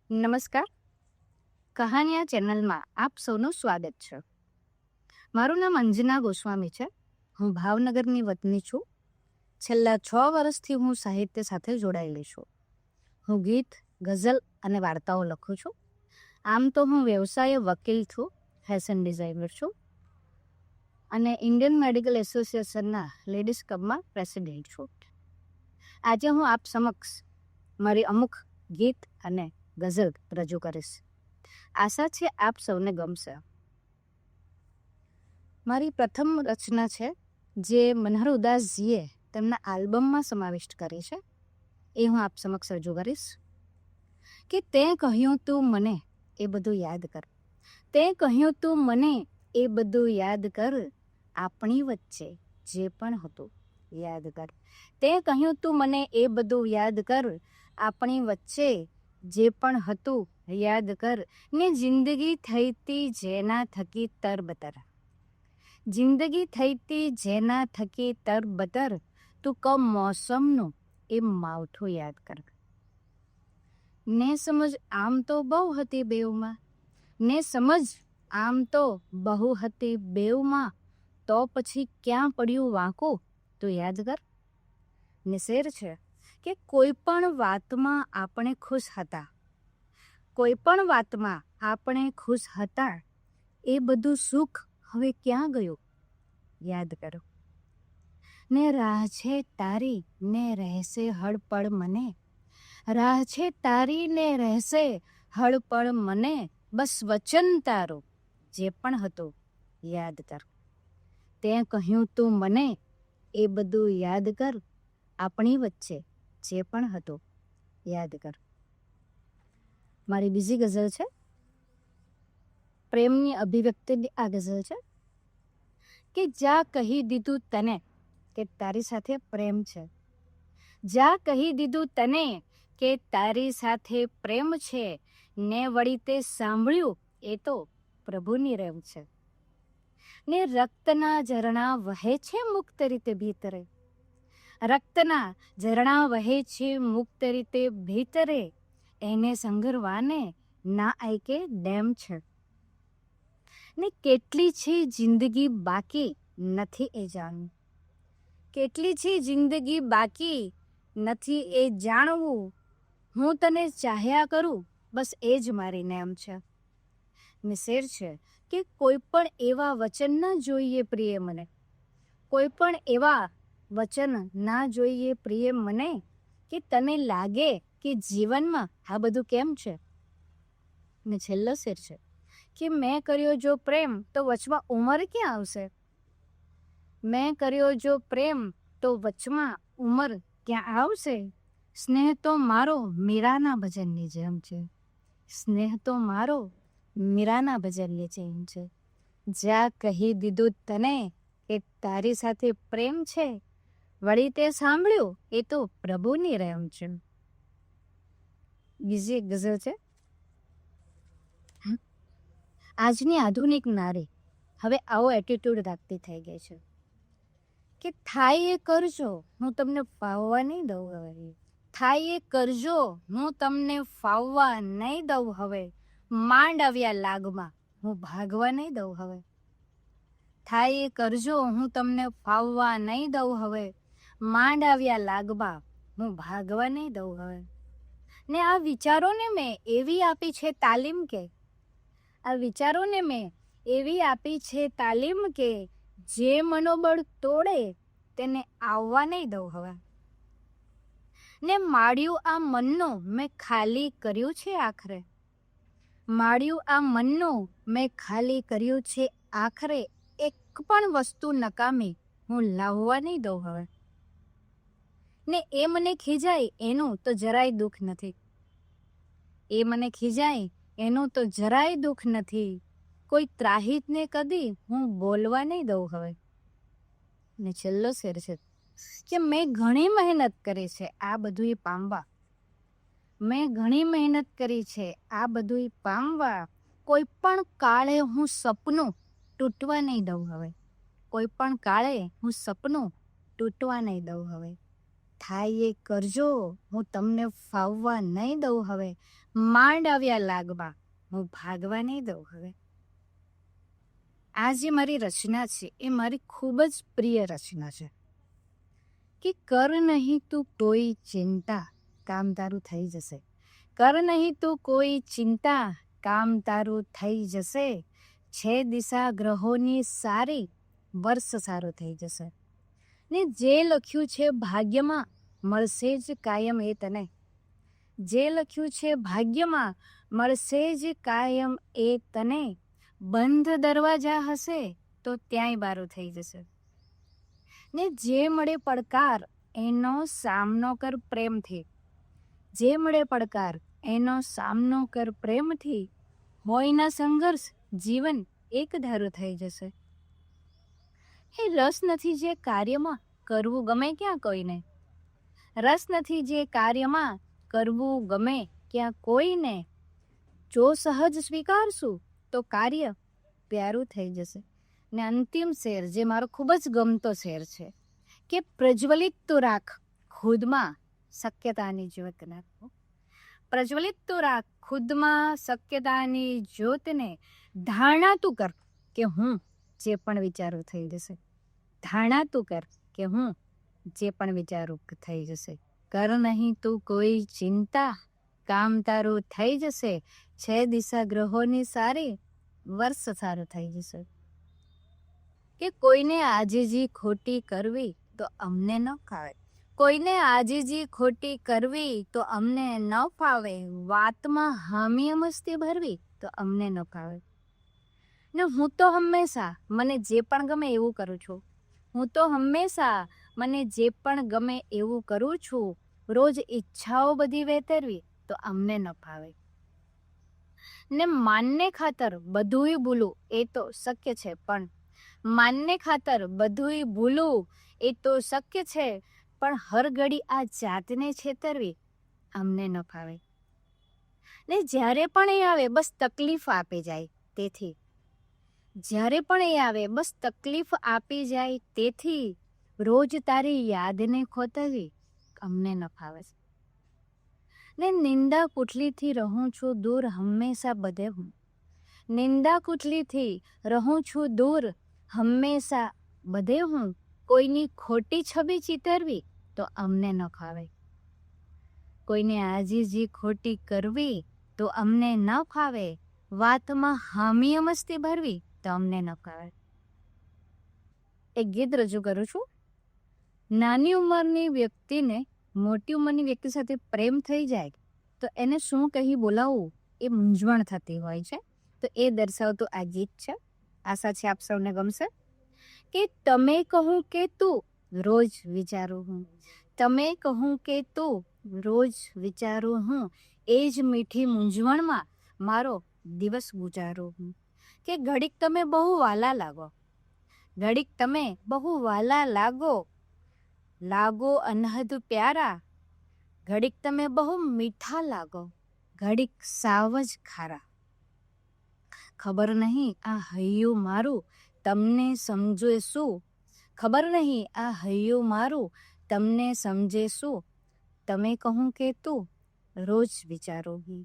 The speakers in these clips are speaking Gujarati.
નમસ્કાર. કહાનિયા ચેનલમાં આપ સૌનું સ્વાગત છે. મારું નામ અંજના ગોસ્વામી છે. હું ભાવનગરની વતની છું. છેલ્લા 6 વર્ષથી હું સાહિત્ય સાથે જોડાયેલી છું. હું ગીત, ગઝલ અને વાર્તાઓ લખું છું. આમ તો હું વ્યવસાય વકીલ છું, ફેશન ડિઝાઇનર છું અને ઇન્ડિયન મેડિકલ એસોસિએશનના લેડીઝ ક્લબમાં પ્રેસિડેન્ટ છું. આજે હું આપ સમક્ષ મારી અમુક ગીત અને ગઝલ રજૂ કરીશ. આશા છે આપ સૌને ગમશે. મારી પ્રથમ રચના છે જે મનહર ઉદાસજીએ તેમના આલ્બમમાં સમાવિષ્ટ કરી છે. એ હું આપ સમક્ષ રજૂ કરીશ કે તે કહ્યું તું મને એ બધું યાદ કર. તે કહ્યું તું મને એ બધું યાદ કર. આપણી વચ્ચે જે પણ હતું યાદ કર. તે કહ્યું તું મને એ બધું યાદ કર. આપણી વચ્ચે જે પણ હતું યાદ કર. ને જિંદગી થઈતી જેના થકી તરબતર. જિંદગી થઈતી જેના થકી તરબતર. તું કમ મોસમનું એ માવઠું યાદ કર. ને સમજ આમ તો બહુ હતી બેવમાં. ને સમજ આમ તો બહુ હતી બેવમાં. તો પછી ક્યાં પડ્યું વાંકું તું યાદ કર. ને શેર છે કે કોઈ પણ વાતમાં આપણે ખુશ હતા. કોઈ પણ વાતમાં આપણે ખુશ હતા. એ બધું સુખ હવે ક્યાં ગયું યાદ કરો. ને રાહ છે તારી ને રહેશે હળપળ મને. રાહ છે તારી ને રહેશે હળપળ મને. બસ વચન તારું જે પણ હતું યાદ કર. તે કહ્યું તું મને એ બધું યાદ કર. આપણી વચ્ચે જે પણ હતું યાદ કર. મારી બીજી ગઝલ છે, પ્રેમની અભિવ્યક્તિની આ ગઝલ છે કે જા કહી દીધું તને કે તારી સાથે પ્રેમ છે. જા કહી દીધું તને કે તારી સાથે પ્રેમ છે. ને વળી તે સાંભળ્યું એ તો પ્રભુની રેમ છે. ને રક્તના ઝરણા વહે છે મુક્ત રીતે ભીતરે. રક્તના ઝરણા વહે છે મુક્ત રીતે ભીતરે. એને સંગરવાને ના આયકે ડેમ છે. ને કેટલી છે જિંદગી બાકી નથી એ જાણવું. કેટલી છે જિંદગી બાકી નથી એ જાણવું. હું તને ચાહ્યા કરું બસ એ જ મારી નેમ છે. ને શેર છે કે કોઈ પણ એવા વચન ના જોઈએ પ્રિય મને. કોઈ પણ એવા વચન ના જોઈએ પ્રિય મને કે તને લાગે કે જીવનમાં આ બધું કેમ છે. ને છેલ્લો શેર છે કે મેં કર્યો જો પ્રેમ તો વચમાં ઉંમર ક્યાં આવશે. મેં કર્યો જો પ્રેમ તો વચમાં ઉંમર ક્યાં આવશે. સ્નેહ તો મારો મીરાના ભજનની જેમ છે. સ્નેહ તો મારો મીરાના ભજનની જેમ છે. જ્યાં કહી દીધું તને કે તારી સાથે પ્રેમ છે. વળી તે સાંભળ્યું એ તો પ્રભુની રહેમ છે. બીજી એક ગઝલ છે. આજની આધુનિક નારી હવે આવો એટીટ્યુડ રાખતી થઈ ગઈ છે કે થાય એ કરજો હું તમને ફાવવા નહીં દઉં હવે. થાય એ કરજો હું તમને ફાવવા નહીં દઉં હવે. માંડ આવ્યા લાગમાં હું ભાગવા નહીં દઉં હવે. થાય એ કરજો હું તમને ફાવવા નહીં દઉં હવે. માંડ આવ્યા લાગમાં હું ભાગવા નહીં દઉં હવે. ને આ વિચારોને મેં એવી આપી છે તાલીમ કે આ વિચારોને મેં એવી આપી છે તાલીમ કે જે મનોબળ તોડે તેને આવવા નહીં દઉં હવે. ને માળ્યું આ મનનું મેં ખાલી કર્યું છે આખરે. માળ્યું આ મનનું મેં ખાલી કર્યું છે આખરે. એક પણ વસ્તુ નકામી હું લાવવા નહીં દઉં હવે. ને એ મને ખીજાય એનું તો જરાય દુઃખ નથી. એ મને ખીજાય એનું તો જરાય દુઃખ નથી. કોઈ ત્રાહિતને કદી હું બોલવા નહીં દઉં હવે. ને છેલ્લો શેર છે કે મેં ઘણી મહેનત કરી છે આ બધું પામવા. મેં ઘણી મહેનત કરી છે આ બધું પામવા. કોઈ પણ કાળે હું સપનું તૂટવા નહીં દઉં હવે. કોઈ પણ કાળે હું સપનું તૂટવા નહીં દઉં હવે. થાય એ કરજો, હું તમને ફાવવા નહીં દઉં હવે, માંડ આવ્યા લાગવા, હું ભાગવા નહીં દઉં હવે. આ જે મારી રચના છે એ મારી ખૂબ જ પ્રિય રચના છે કે કર નહીં તું કોઈ ચિંતા, કામ તારું થઈ જશે. કર નહીં તું કોઈ ચિંતા, કામ તારું થઈ જશે. છે દિશા ગ્રહોની સારી, વર્ષ સારું થઈ જશે. ને જે લખ્યું છે ભાગ્યમાં મળશે જ કાયમ એ તને. જે લખ્યું છે ભાગ્યમાં મળશે જ કાયમ એ તને. બંધ દરવાજા હશે તો ત્યાંય બારું થઈ જશે. ને જે મળે પડકાર એનો સામનો કર પ્રેમથી. જે મળે પડકાર એનો સામનો કર પ્રેમથી. હોય ના સંઘર્ષ જીવન એક ધારું થઈ જશે. એ રસ નથી જે કાર્યમાં કરવું ગમે ક્યાં કોઈને. રસ નથી જે કાર્યમાં કરવું ગમે ક્યાં કોઈને. જો સહજ સ્વીકારશું તો કાર્ય પ્યારું થઈ જશે. ને અંતિમ શેર જે મારો ખૂબ જ ગમતો શેર છે કે પ્રજ્વલિત તું રાખ ખુદમાં શક્યતાની જ્યોત નાખો. પ્રજ્વલિત તું રાખ ખુદમાં શક્યતાની જ્યોતને. ધારણા તું કર કે હું જે પણ વિચારું થઈ જશે. ધારણા તું કર કે હું જે પણ વિચારું થઈ જશે. કર નહીં તું કોઈ ચિંતા, કામ તારું થઈ જશે. છે દિશા ગ્રહોની સારી, વર્ષ સારું થઈ જશે. કે કોઈને આજીજી ખોટી કરવી તો અમને ન ફાવે. કોઈને આજીજી ખોટી કરવી તો અમને ન ફાવે. વાતમાં હામી મસ્તી ભરવી તો અમને ન ફાવે. ને હું તો હંમેશા મને જે પણ ગમે એવું કરું છું. હું તો હંમેશા મને જે પણ ગમે એવું કરું છું. રોજ ઈચ્છાઓ બધી વેતરવી તો અમને ન ફાવે. ને માનને ખાતર બધુંય ભૂલું એ તો શક્ય છે, પણ માનને ખાતર બધુંય ભૂલું એ તો શક્ય છે, પણ હર ઘડી આ જાતને છેતરવી અમને ન ફાવે. ને જ્યારે પણ એ આવે બસ તકલીફ આપી જાય. તેથી જ્યારે પણ એ આવે બસ તકલીફ આપી જાય. તેથી રોજ તારી યાદને ખોતરવી અમને ન ફાવે. ને નિંદા કુટલીથી રહું છું દૂર હંમેશા બધે હું. નિંદા કુટલીથી રહું છું દૂર હંમેશા બધે હું. કોઈની ખોટી છબી ચિતરવી તો અમને ન ફાવે. કોઈને આજીજી ખોટી કરવી તો અમને ન ફાવે. વાતમાં હામી મસ્તી ભરવી તો અમને ન ફાવે. એક ગીત રજૂ કરું છું. નાની ઉંમરની વ્યક્તિને મોટી ઉંમરની વ્યક્તિ સાથે પ્રેમ થઈ જાય તો એને શું કહી બોલાવવું એ મૂંઝવણ થતી હોય છે. તો એ દર્શાવતું આ ગીત છે. આશા છે આપ સૌને ગમશે. કે તમે કહું કે તું રોજ વિચારું હું. તમે કહું કે તું રોજ વિચારું હું. એ જ મીઠી મૂંઝવણમાં મારો દિવસ ગુજારું હું. કે ઘડીક તમે બહુ વાલા લાગો. ઘડીક તમે બહુ વાલા લાગો. લાગો અનહદ પ્યારા. ઘડીક તમે બહુ મીઠા લાગો. ઘડીક સાવ જ ખારા. ખબર નહીં આ હૈયું મારું તમને સમજે શું. ખબર નહીં આ હૈયું મારું તમને સમજે શું. તમે કહું કે તું રોજ વિચારો હું.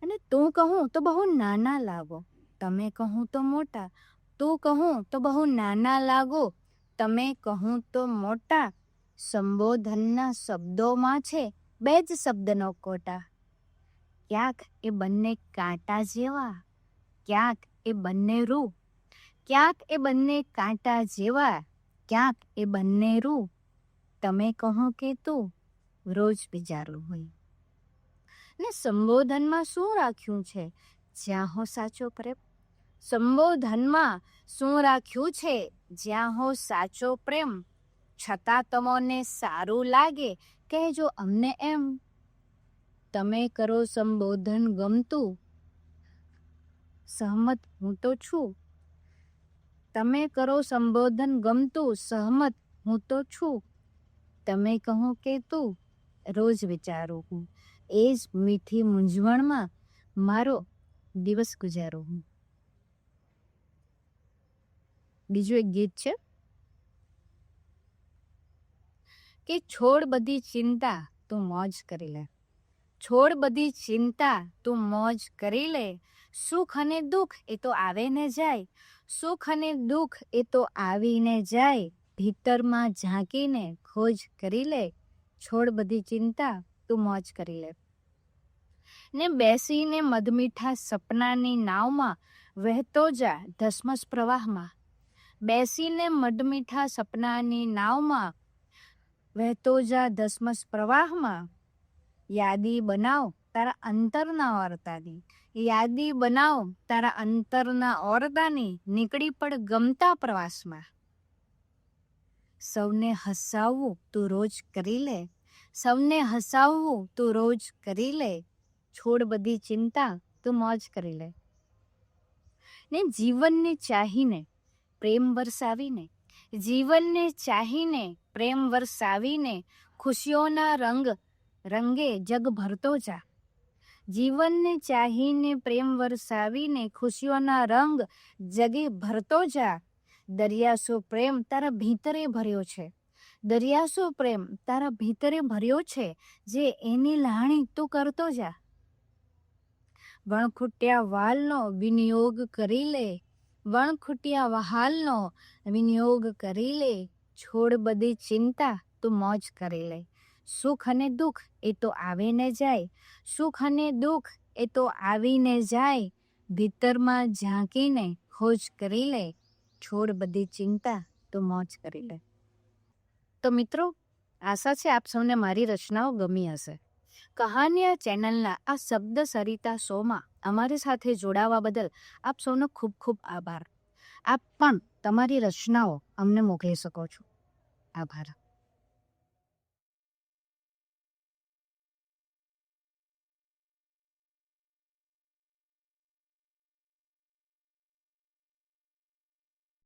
અને તું કહું તો બહુ નાના લાગો. તમે કહું તો મોટા. તું કહું તો બહુ નાના લાગો. તમે કહું તો મોટા. સંબોધનના શબ્દોમાં છે બે જ શબ્દનો કોટા. ક્યાંક એ બંને કાંટા જેવા, ક્યાંક એ બંને રૂ. ક્યાંક એ બંને કાંટા જેવા, ક્યાંક એ બંને રૂ. તમે કહો કે તું રોજ વિચારું હોય. ને સંબોધનમાં શું રાખ્યું છે જ્યાં હો સાચો પ્રેમ. સંબોધનમાં શું રાખ્યું છે જ્યાં હો સાચો પ્રેમ. છતાં તમોને સારું લાગે કહેજો અમને એમ. તમે કરો સંબોધન ગમતું, સહમત હું તો છું. તમે કરો સંબોધન ગમતું, સહમત હું તો છું. તમે કહો કે તું રોજ વિચારું હું. એ જ મીઠી મૂંઝવણમાં મારો દિવસ ગુજારું હું. બીજું એક ગીત છે. કે છોડ બધી ચિંતા તું મોજ કરી લે. છોડ બધી ચિંતા તું મોજ કરી લે. સુખ અને દુઃખ એ તો આવે ને જાય. સુખ અને દુઃખ એ તો આવીને જાય. ભીતરમાં ઝાંકીને ખોજ કરી લે. છોડ બધી ચિંતા તું મોજ કરી લે. ને બેસીને મધમીઠા સપનાની નાવમાં વહેતો જા ધસમસ પ્રવાહમાં. બેસીને મધમીઠા સપનાની નાવમાં વહેતો જા ધસમસ પ્રવાહમાં. યાદી બનાવ તારા અંતરના ઓરતાની. યાદી બનાવ તારા અંતરના ઓરતાની. નીકળી પડ ગમતા પ્રવાસમાં. સૌને હસાવવું તું રોજ કરી લે. સૌને હસાવવું તું રોજ કરી લે. છોડ બધી ચિંતા તું મોજ કરી લે. ને જીવનને ચાહીને પ્રેમ વરસાવીને, જીવનને ચાહીને પ્રેમ વરસાવીને ખુશીઓના રંગે જગ ભરતો જા. જીવનને ચાહીને પ્રેમ વરસાવીને ખુશીઓના રંગ જગે ભરતો જા. દરિયાસો પ્રેમ તારા ભીતરે ભર્યો છે. દરિયાસો પ્રેમ તારા ભીતરે ભર્યો છે. જે એની લાણી તું કરતો જા. વણખૂટ્યા વાલનો વિનિયોગ કરી લે. વણખૂટ્યા વહાલનો વિનિયોગ કરી લે. છોડ બધી ચિંતા તું મોજ કરી લે. સુખ અને દુઃખ એ તો આવે ને જાય. સુખ અને દુઃખ એ તો આવીને જાય. ભીતરમાં ઝાંકીને ખોજ કરી લે. છોડ બધી ચિંતા તું મોજ કરી લે. તો મિત્રો, આશા છે આપ સૌને મારી રચનાઓ ગમી હશે. કહાનિયા ચેનલના આ શબ્દ સરિતા શોમાં અમારી સાથે જોડાવા બદલ આપ સૌનો ખૂબ ખૂબ આભાર. આપ પણ તમારી રચનાઓ અમને મોકલી શકો છો. આભાર.